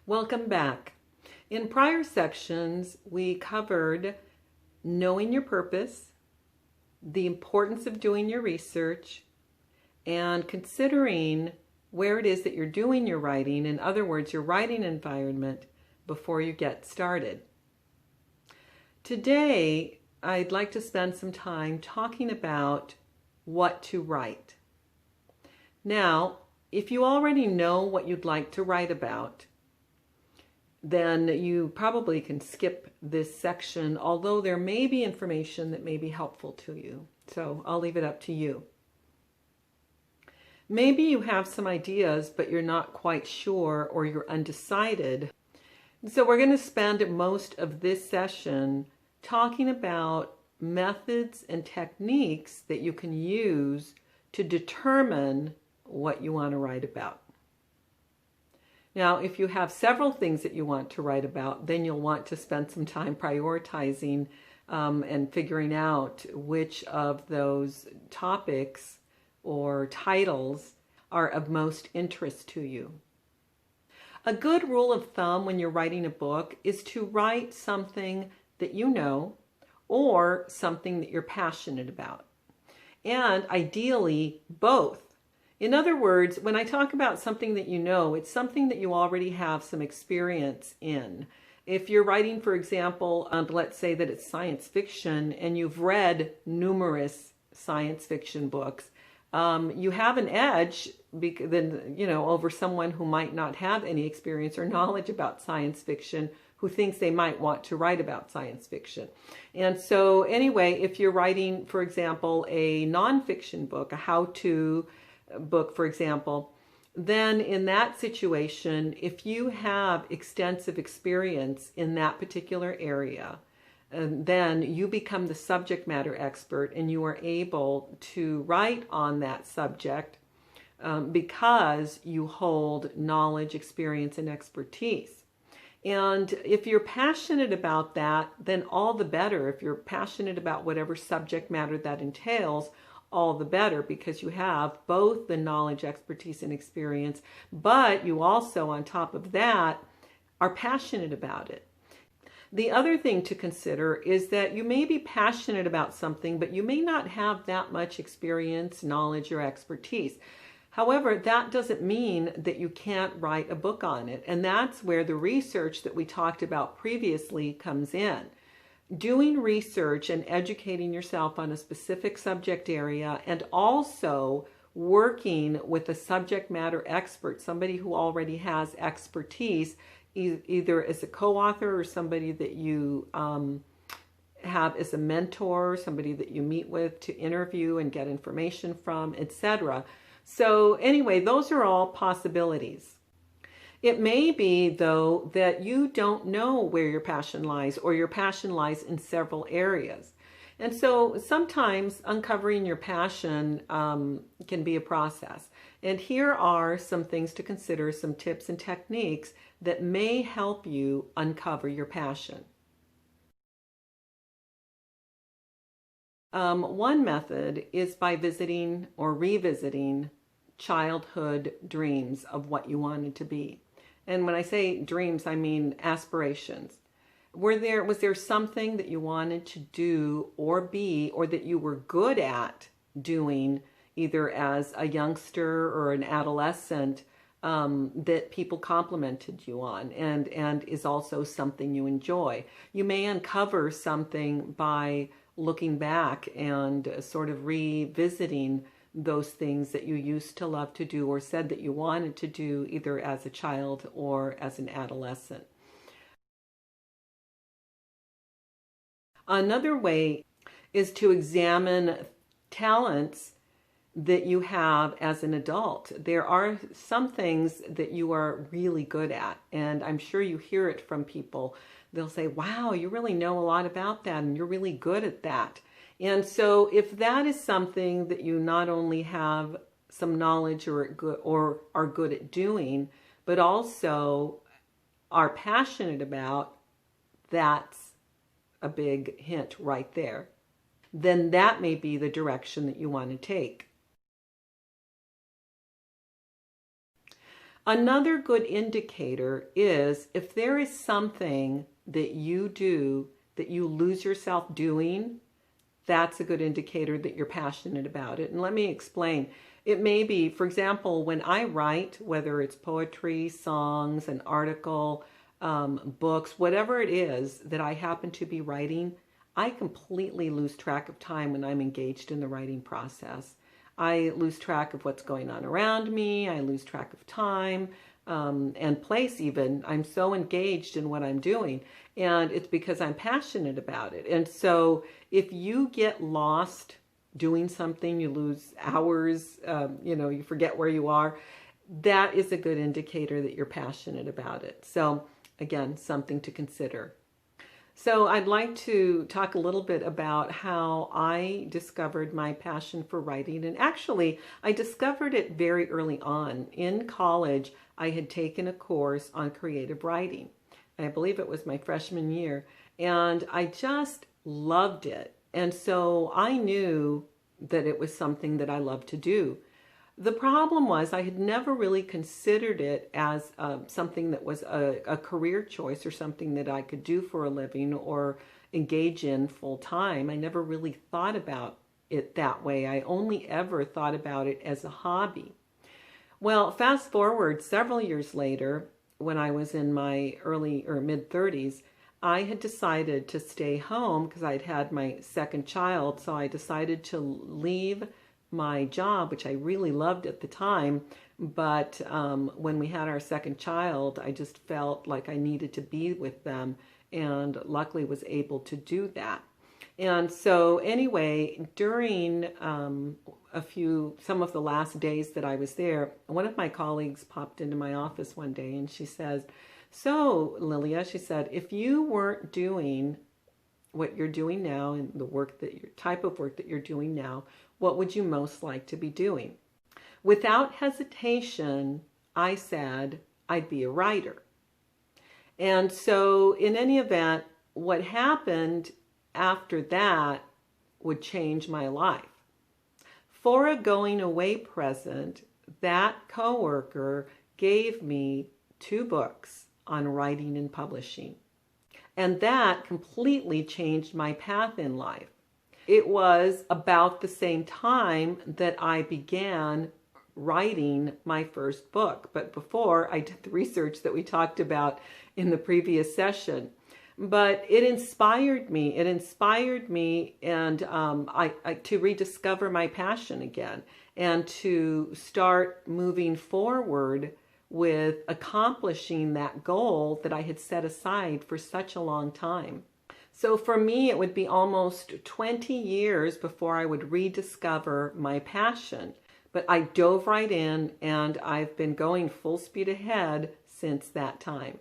Welcome back. In prior sections, we covered knowing your purpose, the importance of doing your research, and considering where it is that you're doing your writing, in other words, your writing environment, before you get started. Today, I'd like to spend some time talking about what to write. Now, if you already know what you'd like to write about, then you probably can skip this section, although there may be information that may be helpful to you. So I'll leave it up to you. Maybe you have some ideas, but you're not quite sure or you're undecided. So we're going to spend most of this session talking about methods and techniques that you can use to determine what you want to write about. Now, if you have several things that you want to write about, then you'll want to spend some time prioritizing and figuring out which of those topics or titles are of most interest to you. A good rule of thumb when you're writing a book is to write something that you know or something that you're passionate about. And ideally, both. In other words, when I talk about something that you know, it's something that you already have some experience in. If you're writing, for example, let's say that it's science fiction and you've read numerous science fiction books, you have an edge over someone who might not have any experience or knowledge about science fiction, who thinks they might want to write about science fiction. And so anyway, if you're writing, for example, a nonfiction book, a how-to book, for example, then in that situation, if you have extensive experience in that particular area, then you become the subject matter expert and you are able to write on that subject because you hold knowledge, experience, and expertise. And if you're passionate about that, then all the better. If you're passionate about whatever subject matter that entails, all the better, because you have both the knowledge, expertise, and experience, but you also, on top of that, are passionate about it. The other thing to consider is that you may be passionate about something, but you may not have that much experience, knowledge, or expertise. However, that doesn't mean that you can't write a book on it. And that's where the research that we talked about previously comes in. Doing research and educating yourself on a specific subject area, and also working with a subject matter expert, somebody who already has expertise, either as a co-author or somebody that you have as a mentor, somebody that you meet with to interview and get information from, etc. So anyway, those are all possibilities. It may be, though, that you don't know where your passion lies, or your passion lies in several areas. And so sometimes uncovering your passion can be a process. And here are some things to consider, some tips and techniques that may help you uncover your passion. One method is by visiting or revisiting childhood dreams of what you wanted to be. And when I say dreams, I mean aspirations. Was there something that you wanted to do or be, or that you were good at doing, either as a youngster or an adolescent, that people complimented you on, and is also something you enjoy? You may uncover something by looking back and sort of revisiting those things that you used to love to do or said that you wanted to do, either as a child or as an adolescent. Another way is to examine talents that you have as an adult. There are some things that you are really good at, and I'm sure you hear it from people. They'll say, wow, you really know a lot about that, and you're really good at that. And so if that is something that you not only have some knowledge or are good at doing, but also are passionate about, that's a big hint right there. Then that may be the direction that you want to take. Another good indicator is if there is something that you do that you lose yourself doing, that's a good indicator that you're passionate about it. And let me explain. It may be, for example, when I write, whether it's poetry, songs, an article, books, whatever it is that I happen to be writing, I completely lose track of time when I'm engaged in the writing process. I lose track of what's going on around me. I lose track of time and place even. I'm so engaged in what I'm doing. And it's because I'm passionate about it. And so if you get lost doing something, you lose hours, you forget where you are, that is a good indicator that you're passionate about it. So again, something to consider. So I'd like to talk a little bit about how I discovered my passion for writing. And actually, I discovered it very early on. In college, I had taken a course on creative writing. I believe it was my freshman year. And I just loved it. And so I knew that it was something that I loved to do. The problem was I had never really considered it as something that was a career choice or something that I could do for a living or engage in full time. I never really thought about it that way. I only ever thought about it as a hobby. Well, fast forward several years later, when I was in my early or mid 30s, I had decided to stay home because I'd had my second child. So I decided to leave my job, which I really loved at the time. But when we had our second child, I just felt like I needed to be with them, and luckily was able to do that. And so anyway, during some of the last days that I was there, one of my colleagues popped into my office one day and she says, "So Lilia," she said, "if you weren't doing what you're doing now and the work that your type of work that you're doing now, what would you most like to be doing?" Without hesitation, I said, I'd be a writer. And so in any event, what happened after that would change my life. For a going away present, that coworker gave me 2 books on writing and publishing. And that completely changed my path in life. It was about the same time that I began writing my first book. But before, I did the research that we talked about in the previous session. But it inspired me. It inspired me and to rediscover my passion again and to start moving forward with accomplishing that goal that I had set aside for such a long time. So for me, it would be almost 20 years before I would rediscover my passion. But I dove right in, and I've been going full speed ahead since that time.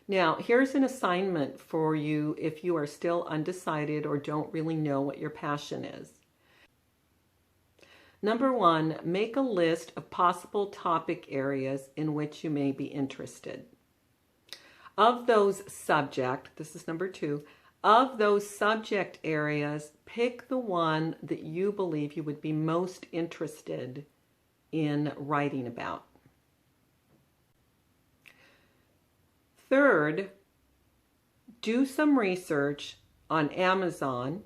Now, here's an assignment for you if you are still undecided or don't really know what your passion is. Number 1, make a list of possible topic areas in which you may be interested. Of those this is number 2, of those subject areas, pick the one that you believe you would be most interested in writing about. Third, do some research on Amazon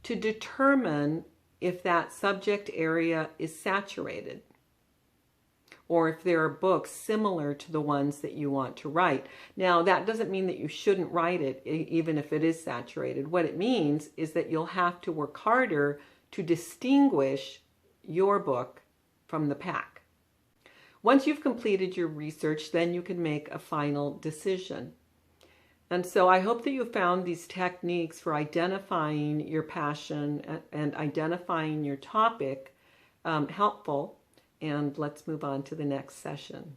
to determine if that subject area is saturated, or if there are books similar to the ones that you want to write. Now, that doesn't mean that you shouldn't write it, even if it is saturated. What it means is that you'll have to work harder to distinguish your book from the pack. Once you've completed your research, then you can make a final decision. And so I hope that you found these techniques for identifying your passion and identifying your topic helpful. And let's move on to the next session.